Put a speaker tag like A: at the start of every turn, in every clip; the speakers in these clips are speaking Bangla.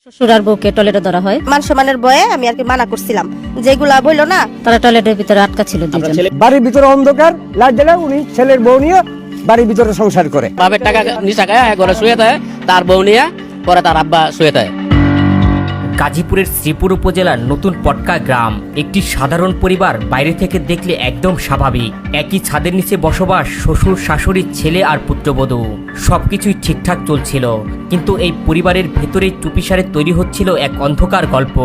A: শ্বশুর আর বউকে টয়লেটে ধরা হয়।
B: মান সম্মানের ভয়ে আমি আর কি মানা করছিলাম, যেগুলা বললো না।
A: তারা টয়লেটের ভিতরে আটকা ছিল দুজন।
C: বাড়ির ভিতরে অন্ধকার লাইট দিলে উনি ছেলের বউ নিয়ে বাড়ির ভিতরে সংসার করে।
D: বাপের টাকা নিচা খায় ঘরে শুয়ে থাকে, তার বউ নিয়ে পরে তার আব্বা শুয়ে থাকে।
E: গাজীপুরের শ্রীপুর উপজেলার নতুন পটকা গ্রাম। একটি সাধারণ পরিবার বাইরে থেকে দেখলে একদম স্বাভাবিক। একই ছাদের নিচে বসবাস, শ্বশুর শাশুড়ি, ছেলে আর পুত্রবধূ। সবকিছুই ঠিকঠাক চলছিল, কিন্তু এই পরিবারের ভেতরে চুপিসারে তৈরি হচ্ছিল এক অন্ধকার গল্প।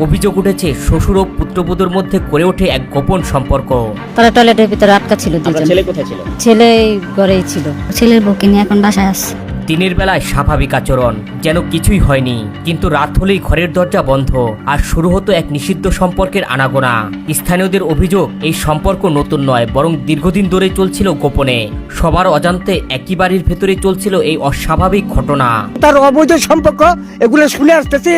E: অভিযোগ উঠেছে শ্বশুর ও পুত্রবধূর মধ্যে গড়ে ওঠে এক গোপন সম্পর্ক।
A: তারা টয়লেটের ভিতরে আটকা ছিল দুজন।
D: ছেলে কোথায় ছিল?
A: ছেলে ঘরেই ছিল।
F: ছেলের বউকে নিয়ে এখন বাসায় আছে।
E: দিনের বেলায় স্বাভাবিক আচরণ, যেন কিছুই হয়নি, কিন্তু রাত হলেই ঘরের দরজা বন্ধ আর শুরু হতো এক নিষিদ্ধ সম্পর্কের আনাগোনা। স্থানীয়দের অভিযোগ, এই সম্পর্ক নতুন নয়, বরং দীর্ঘদিন ধরে চলছিল গোপনে। সবার অজান্তে একই বাড়ির ভেতরে চলছিল এই অস্বাভাবিক ঘটনা।
C: তার অবৈধ সম্পর্ক এগুলো শুনে আসতেছি,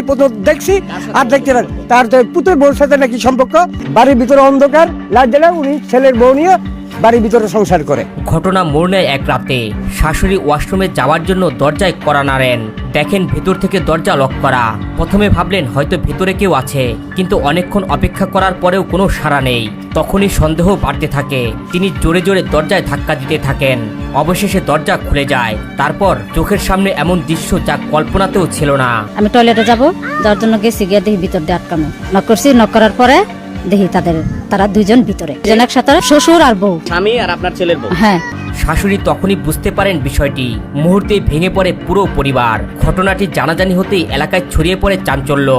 C: দেখছি আর দেখতে পারি। তার পুত্র বউর সাথে নাকি সম্পর্ক। বাড়ির ভিতরে অন্ধকার লাইট দিলে উনি ছেলের বউ নিয়ে বাড়ির ভিতরে সংসার করে।
E: ঘটনা মোড় নেয় এক রাতে। শাশুড়ি ওয়াশরুমে যাওয়ার জন্য দরজায় কড়া নাড়েন, দেখেন ভেতর থেকে দরজা লক করা। প্রথমে ভাবলেন হয়তো ভেতরে কেউ আছে, কিন্তু অনেকক্ষণ অপেক্ষা করার পরেও কোনো সাড়া নেই। তখনই সন্দেহ বাড়তে থাকে। তিনি জোরে জোরে দরজায় ধাক্কা দিতে থাকেন। অবশেষে দরজা খুলে যায়। তারপর চোখের সামনে এমন দৃশ্য যা কল্পনাতেও ছিল না।
A: আমি টয়লেটে যাওয়ার জন্য গেছি, গিয়ে দেখি ভিতর দিয়ে আটকানো। নক করছি, নক করার পরে দেখি তারা দুজন ভিতরে, দুজন একসাথে, শ্বশুর আর বউ।
D: স্বামী আর আপনার ছেলের বউ।
A: হ্যাঁ।
E: শাশুড়ি তখনই বুঝতে পারেন বিষয়টি। মুহূর্তে ভেঙে পড়ে পুরো পরিবার। ঘটনাটি জানাজানি হতেই এলাকায় ছড়িয়ে পড়ে চাঞ্চল্য।